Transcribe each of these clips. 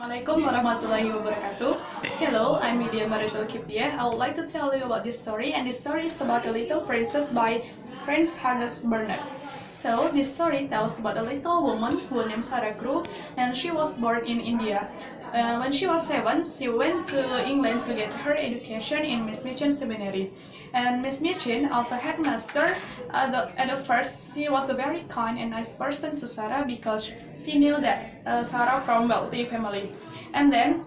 Assalamualaikum warahmatullahi wabarakatuh. Hello, I'm Widia Mariyatul Qibtiyah. I would like to tell you about this story, and this story is about a little princess by Franz Hannes Bernard. So, this story tells about a little woman who named Sarah Crew, and she was born in India. When she was 7, she went to England to get her education in Miss Mitchin Seminary. And Miss Mitchin, also headmaster, at the first, she was a very kind and nice person to Sarah because she knew that Sarah from wealthy family. And then,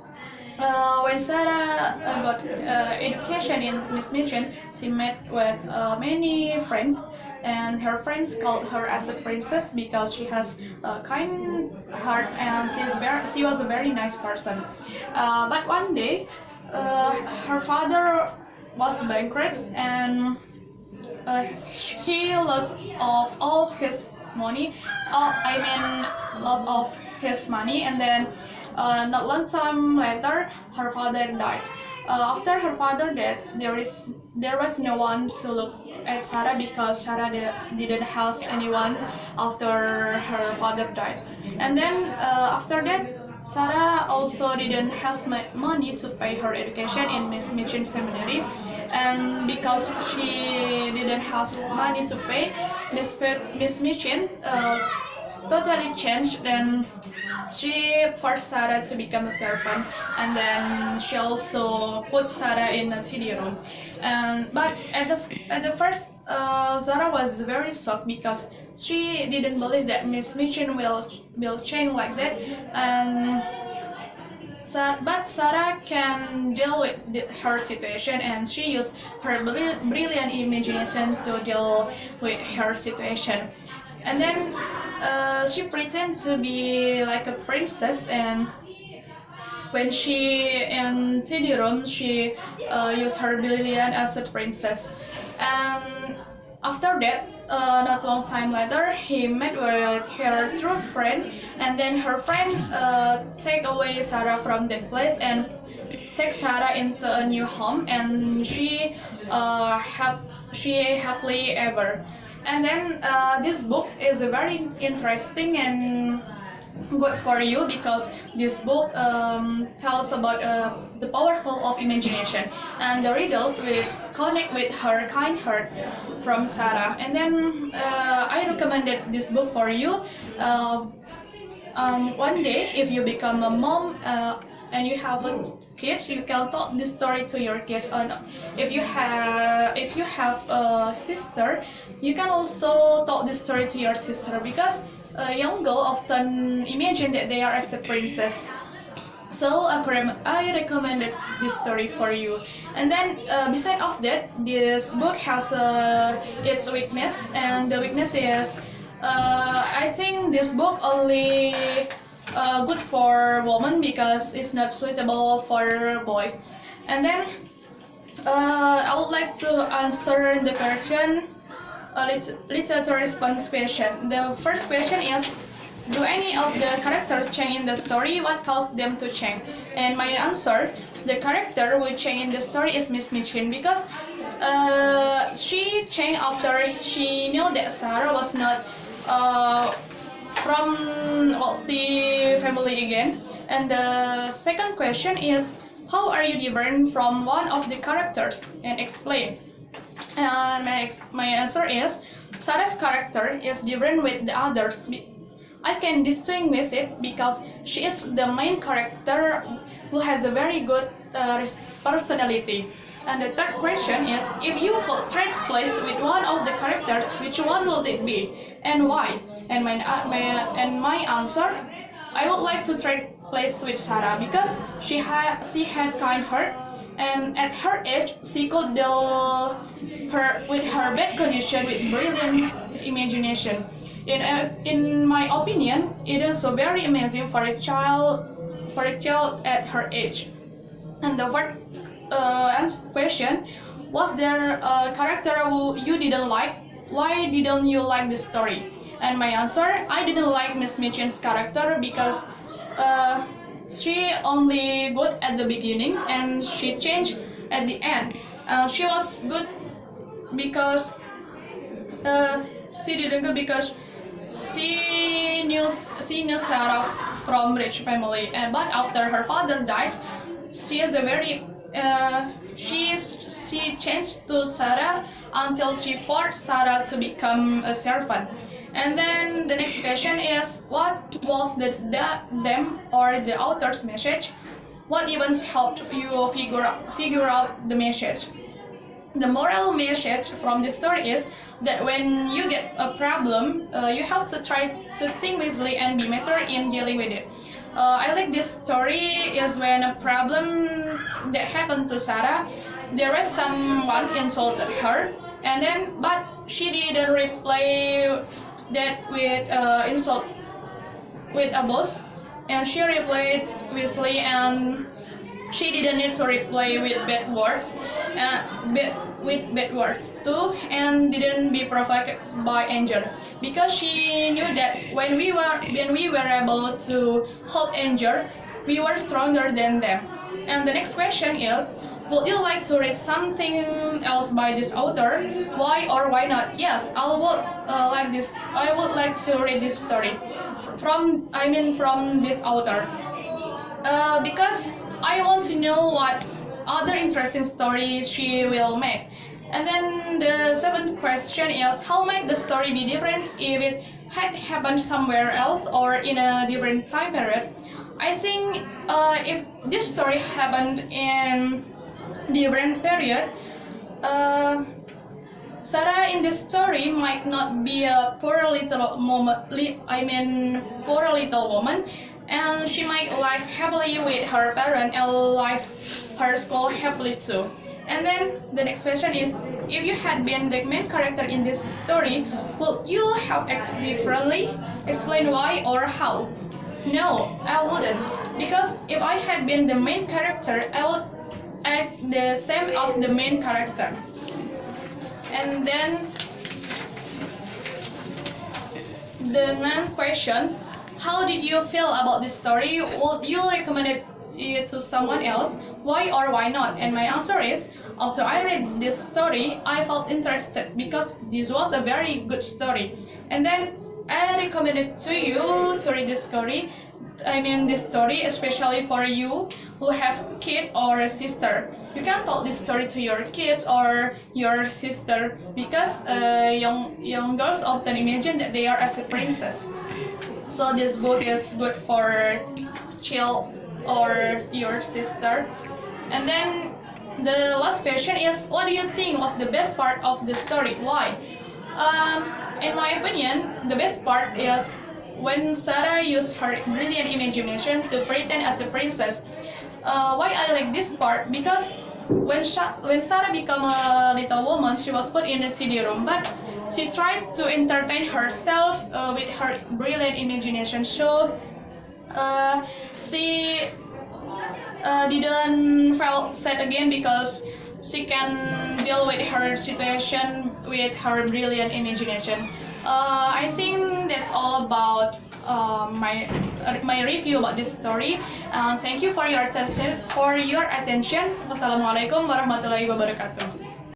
when Sarah got education in Miss Mitchin, she met with many friends, and her friends called her as a princess because she has a kind heart and she was a very nice person. But one day, her father was bankrupt and he lost of all his money. Lost of his money, and then not long time later, her father died. After her father died, there was no one to look at Sarah because Sarah didn't have anyone after her father died. And then after that, Sarah also didn't have money to pay her education in Miss Mitchin Seminary, and because she didn't have money to pay, Miss Mitchin totally changed. Then she forced Sarah to become a servant, and then she also put Sarah in a study room. But at the first, Sarah was very shocked because she didn't believe that Miss Mitchin will change like that. But Sarah can deal with her situation, and she used her brilliant imagination to deal with her situation. And then she pretended to be like a princess, and when she in the room, she used her brilliant as a princess. And after that, not long time later, he met with her true friend, and then her friend take away Sarah from that place and take Sarah into a new home, and she happily ever. And then this book is very interesting and good for you because this book tells about the powerful of imagination, and the readers will connect with her kind heart from Sarah. And then I recommended this book for you. One day, if you become a mom and you have a kids, you can tell this story to your kids. Or if you have a sister, you can also tell this story to your sister because a young girl often imagine that they are as a princess. So I recommended this story for you. And then beside of that, this book has its weakness, and the weakness is I think this book only good for woman because it's not suitable for boy. And then I would like to answer the question, literature response question. The first question is, do any of the characters change in the story? What caused them to change? And my answer, the character who changed in the story is Miss Mitchin because she changed after she knew that Sarah was not from wealthy family again. And the second question is, how are you different from one of the characters, and explain. And my answer is, Sarah's character is different with the others. I can distinguish it because she is the main character who has a very good personality. And the third question is, if you could trade place with one of the characters, which one would it be and why? And my answer, I would like to trade place with Sarah because she had kind heart, and at her age she could deal with her bad condition with brilliant imagination. In my opinion, it is so very amazing for a child at her age. And the fourth question, was there a character who you didn't like? Why didn't you like this story? And my answer, I didn't like Miss Mitchin's character because she only good at the beginning and she changed at the end. She was good because she didn't go because she knew Sarah from rich family, but after her father died, she is a very she changed to Sarah until she forced Sarah to become a servant. And then the next question is, what was them or the author's message? What events helped you figure out the message? The moral message from the story is that when you get a problem, you have to try to think wisely and be mature in dealing with it. I like this story is when a problem that happened to Sarah, there was someone insulted her, and then but she didn't reply that with insult with a boss, and she replied wisely, and she didn't need to reply with bad words, too, and didn't be provoked by anger, because she knew that when we were able to hold anger, we were stronger than them. And the next question is, would you like to read something else by this author? Why or why not? Yes, I would like to read this story from this author, because I want to know what other interesting stories she will make. And then the seventh question is, how might the story be different if it had happened somewhere else or in a different time period? I think if this story happened in different period, Sarah in this story might not be a poor little woman, and she might live happily with her parent and live her school happily too. And then the next question is, if you had been the main character in this story, would you have acted differently? Explain why or how. No, I wouldn't, because if I had been the main character, I would act the same as the main character. And then the ninth question, how did you feel about this story? Would you recommend it to someone else? Why or why not? And my answer is, after I read this story, I felt interested because this was a very good story. And then I recommend it to you to read this story. This story, especially for you who have kid or a sister. You can tell this story to your kids or your sister, because young girls often imagine that they are as a princess. So this book is good for child or your sister. And then the last question is, what do you think was the best part of the story? Why? In my opinion, the best part is when Sarah used her brilliant imagination to pretend as a princess. Why I like this part? Because when Sarah became a little woman, she was put in a CD room, but she tried to entertain herself with her brilliant imagination. So she didn't feel sad again because she can deal with her situation with her brilliant imagination. I think that's all about my review about this story. Thank you for your attention. Wassalamualaikum warahmatullahi wabarakatuh.